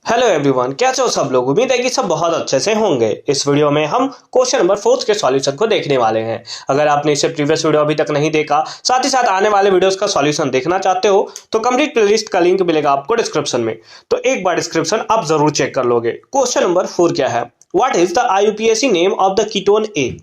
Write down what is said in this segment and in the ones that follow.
Hello everyone, कैसे हो सब लोग। उम्मीद है कि सब बहुत अच्छे से होंगे। इस वीडियो में हम क्वेश्चन नंबर 4 के सॉल्यूशन को देखने वाले हैं। अगर आपने इससे प्रीवियस वीडियो अभी तक नहीं देखा, साथ ही साथ आने वाले वीडियोस का सॉल्यूशन देखना चाहते हो तो कंप्लीट प्लेलिस्ट का लिंक मिलेगा आपको डिस्क्रिप्शन में, तो एक बार डिस्क्रिप्शन आप जरूर चेक कर लोगे। क्वेश्चन नंबर 4 क्या है, what is the IUPAC name of the ketone A.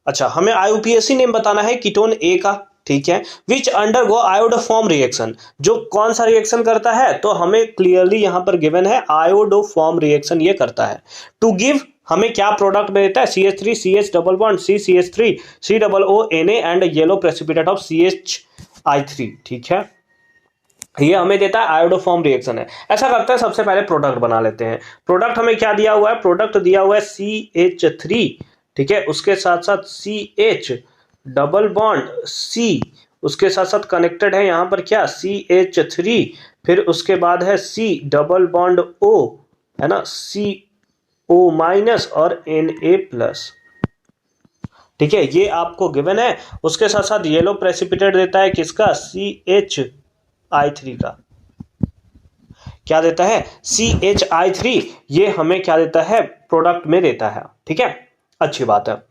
अच्छा, हमें आईयूपीएसी नेम बताना है कीटोन ए का, ठीक है। विच अंडरगो आयोडोफॉर्म रिएक्शन, जो कौन सा रिएक्शन करता है, तो हमें क्लियरली यहां पर गिवन है आयोडोफॉर्म रिएक्शन ये करता है। टू गिव हमें क्या प्रोडक्ट में देता है, CH3 CH double bond CH3 COO and yellow precipitate of CHI3, ठीक है। ये हमें देता है आयोडोफॉर्म रिएक्शन है। ऐसा करते हैं, सबसे पहले प्रोडक्ट बना लेते हैं। प्रोडक्ट हमें क्या दिया हुआ है, प्रोडक्ट दिया हुआ है CH3, ठीक है। उसके साथ साथ CH डबल बॉन्ड C, उसके साथ साथ कनेक्टेड है यहां पर क्या CH3, फिर उसके बाद है C डबल बॉन्ड O, है ना, CO माइनस और Na प्लस, ठीक है। ये आपको गिवन है। उसके साथ साथ येलो प्रेसिपिटेट देता है किसका, CHI3 का। क्या देता है, CHI3। ये हमें क्या देता है, प्रोडक्ट में देता है, ठीक है। अच्छी बात है।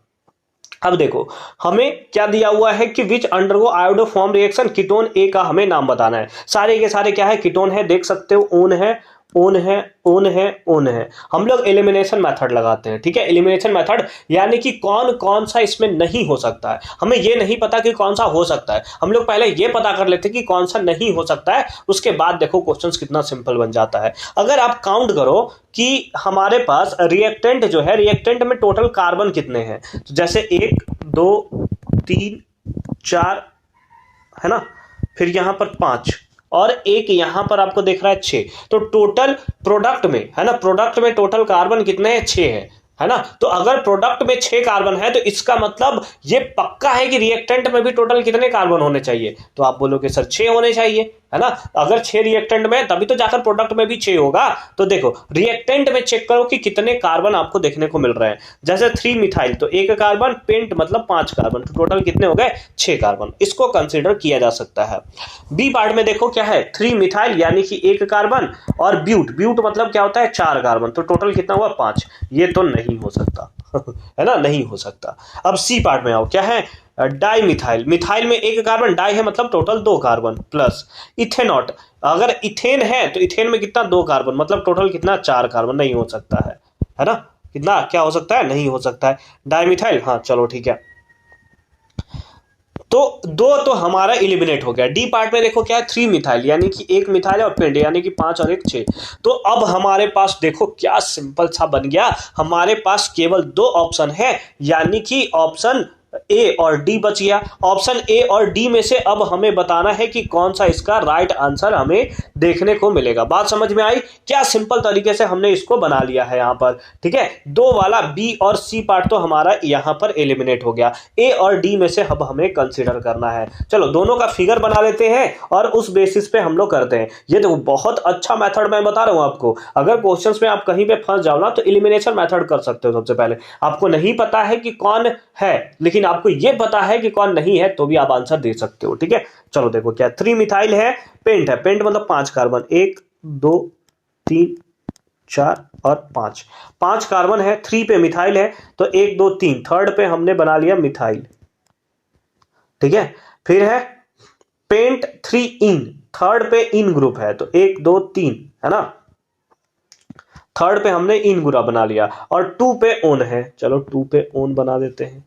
अब देखो हमें क्या दिया हुआ है कि विच अंडरगो आयोडोफॉर्म रिएक्शन, कीटोन ए का हमें नाम बताना है। सारे के सारे क्या है, कीटोन है, देख सकते हो, ओन है, ओन है, ओन है, ओन है। हम लोग एलिमिनेशन मेथड लगाते हैं, ठीक है। एलिमिनेशन मेथड यानी कि कौन कौन सा इसमें नहीं हो सकता है। हमें ये नहीं पता कि कौन सा हो सकता है, हम लोग पहले ये पता कर लेते हैं कि कौन सा नहीं हो सकता है। उसके बाद देखो क्वेश्चन कितना सिंपल बन जाता है। अगर आप काउंट करो कि हमारे पास रिएक्टेंट जो है, रिएक्टेंट में टोटल कार्बन कितने हैं, तो जैसे 1 2 3 4 है ना, फिर यहां पर 5 और एक यहां पर आपको देख रहा है 6, तो टोटल प्रोडक्ट में, है ना, प्रोडक्ट में टोटल कार्बन कितने हैं, 6 है ना। तो अगर प्रोडक्ट में 6 कार्बन है तो इसका मतलब ये पक्का है कि रिएक्टेंट में भी टोटल कितने कार्बन होने चाहिए, तो आप बोलोगे सर 6 होने चाहिए, है ना। अगर 6 रिएक्टेंट में तभी तो जाकर प्रोडक्ट में भी 6 होगा। तो देखो रिएक्टेंट में चेक करो कि कितने कार्बन आपको देखने को मिल रहे हैं। जैसे 3 मिथाइल तो 1 कार्बन, पेंट मतलब 5 कार्बन, तो टोटल कितने हो गए, 6 कार्बन। इसको कंसीडर किया जा सकता है। बी पार्ट में देखो क्या है, 3 मिथाइल यानी कि 1 कार्बन, और ब्यूट, ब्यूट मतलब क्या होता है, 4 कार्बन, तो टोटल कितना हुआ, 5। ये तो नहीं हो सकता है ना, नहीं हो सकता। अब सी पार्ट में आओ, क्या है, डाई मिथाइल, मिथाइल में 1 कार्बन, डाई है मतलब टोटल 2 कार्बन, प्लस इथेनॉट, अगर इथेन है तो इथेन में कितना, 2 कार्बन, मतलब टोटल कितना, 4 कार्बन, नहीं हो सकता है ना। कितना क्या हो सकता है, नहीं हो सकता है। डाई मिथाइल, हाँ चलो ठीक है, तो 2 तो हमारा इलिमिनेट हो गया। डी पार्ट में देखो क्या है, 3 मिथाइल यानी कि 1 मिथाइल और पेंट यानी कि 5 और 1 6। तो अब हमारे पास देखो क्या सिंपल सा बन गया, हमारे पास केवल 2 ऑप्शन है, यानी कि ऑप्शन ए और डी बच गया। ऑप्शन ए और डी में से अब हमें बताना है कि कौन सा इसका राइट आंसर हमें देखने को मिलेगा। बात समझ में आई, क्या सिंपल तरीके से हमने इसको बना लिया है यहां पर, ठीक है। 2 वाला बी और सी पार्ट तो हमारा यहां पर एलिमिनेट हो गया। ए और डी में से अब हमें कंसीडर करना है। चलो दोनों का फिगर बना लेते हैं और उस बेसिस पे हम लोग करते हैं। ये तो बहुत अच्छा मेथड मैं बता रहा हूं आपको। अगर क्वेश्चंस में आप कहीं पे फंस जाओ ना, तो एलिमिनेशन मेथड कर सकते हो। सबसे पहले आपको नहीं पता है कि कौन है, लेकिन आपको यह पता है कि कौन नहीं है, तो भी आप आंसर दे सकते हो, ठीक है। चलो देखो क्या, 3 मिथाइल है, पेंट है, पेंट मतलब 5 कार्बन, 1 2 3 4 और 5, 5 कार्बन है। 3 पे मिथाइल है तो 1 2 3, थर्ड पे हमने बना लिया मिथाइल, ठीक है। फिर है पेंट 3 इन, थर्ड पे इन ग्रुप है, तो 1 2 3, है ना, थर्ड पे हमने इन ग्रुप बना लिया। और 2 पे ओन है, चलो 2 पे ओन बना देते हैं।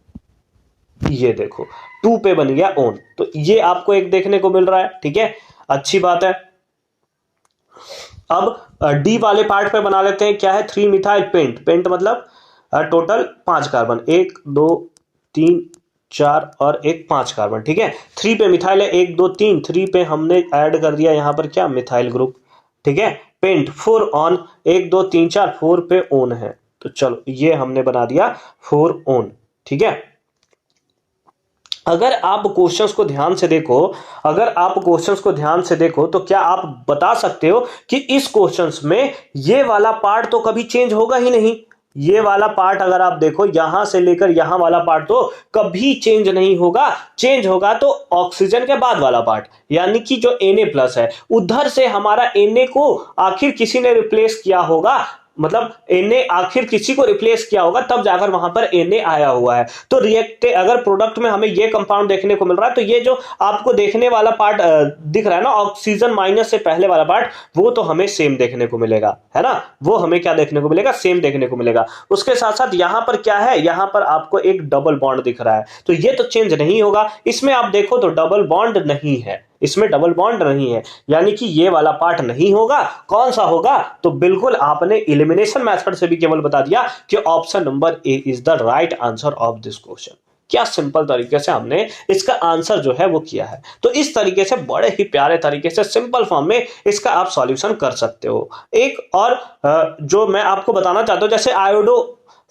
ये देखो 2 पे बन गया ओन, तो ये आपको एक देखने को मिल रहा है, ठीक है, अच्छी बात है। अब डी वाले पार्ट पे बना लेते हैं, क्या है, 3 मिथाइल पेंट, पेंट मतलब टोटल 5 कार्बन, 1 2 3 4 और 1 5 कार्बन, ठीक है। 3 पे मिथाइल है, 1 2 3, 3 पे हमने ऐड कर दिया यहां पर क्या, मिथाइल ग्रुप, ठीक है। पेंट 4 ऑन, 1 2 3 4, 4 पे ओन है, तो चलो ये हमने बना दिया 4 ओन, ठीक है। अगर आप क्वेश्चंस को ध्यान से देखो, अगर आप क्वेश्चंस को ध्यान से देखो तो क्या आप बता सकते हो कि इस क्वेश्चंस में ये वाला पार्ट तो कभी चेंज होगा ही नहीं, ये वाला पार्ट अगर आप देखो यहां से लेकर यहां वाला पार्ट तो कभी चेंज नहीं होगा, चेंज होगा तो ऑक्सीजन के बाद वाला पार्ट, यानी कि जो Na+ है उधर से हमारा Na को आखिर किसी ने रिप्लेस किया होगा, मतलब Na आखिर किसी को रिप्लेस किया होगा तब जाकर वहां पर Na आया हुआ है। तो रिएक्ट अगर प्रोडक्ट में हमें ये कंपाउंड देखने को मिल रहा है तो ये जो आपको देखने वाला पार्ट दिख रहा है ना ऑक्सीजन माइनस से पहले वाला पार्ट, वो तो हमें सेम देखने को मिलेगा, है ना, वो हमें क्या देखने को मिलेगा, सेम देखने को मिलेगा। उसके साथ साथ यहां पर क्या है, यहां पर आपको एक डबल बॉन्ड दिख रहा है, तो ये तो चेंज नहीं होगा। इसमें आप देखो तो डबल बॉन्ड नहीं है, इसमें डबल बॉन्ड नहीं है, यानी कि ये वाला पार्ट नहीं होगा। कौन सा होगा, तो बिल्कुल आपने एलिमिनेशन मेथड से भी केवल बता दिया कि option number A is the right answer of this question. क्या सिंपल तरीके से हमने इसका आंसर जो है वो किया है। तो इस तरीके से बड़े ही प्यारे तरीके से सिंपल फॉर्म में इसका आप सॉल्यूशन कर सकते हो। एक और जो मैं आपको बताना चाहता हूं, जैसे आयोडो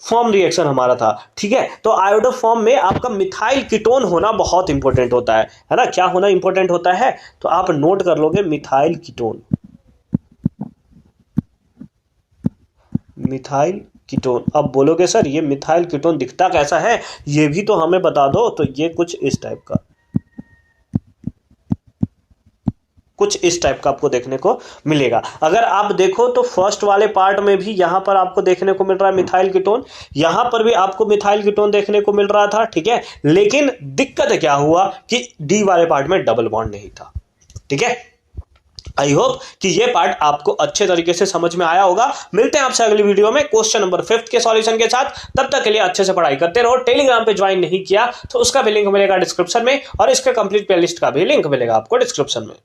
फॉर्म रिएक्शन हमारा था, ठीक है, तो आयोडो फॉर्म में आपका मिथाइल कीटोन होना बहुत इंपॉर्टेंट होता है ना, क्या होना इंपॉर्टेंट होता है, तो आप नोट कर लोगे मिथाइल कीटोन, मिथाइल कीटोन। अब बोलोगे सर ये मिथाइल कीटोन दिखता कैसा है, ये भी तो हमें बता दो, तो ये कुछ इस टाइप का, कुछ इस टाइप का आपको देखने को मिलेगा। अगर आप देखो तो फर्स्ट वाले पार्ट में भी यहां पर आपको देखने को मिल रहा है मिथाइल कीटोन, यहां पर भी आपको मिथाइल कीटोन देखने को मिल रहा था, ठीक है, लेकिन दिक्कत क्या हुआ कि डी वाले पार्ट में डबल बॉन्ड नहीं था, ठीक है। आई होप कि ये पार्ट आपको अच्छे तरीके से समझ में आया होगा। मिलते हैं आपसे अगली वीडियो में क्वेश्चन नंबर 5 के सॉल्यूशन के साथ। तब तक के लिए अच्छे से पढ़ाई करते रहो। टेलीग्राम पे ज्वाइन नहीं किया तो उसका भी लिंक मिलेगा डिस्क्रिप्शन में, और इसके कंप्लीट प्लेलिस्ट का भी लिंक मिलेगा आपको डिस्क्रिप्शन में।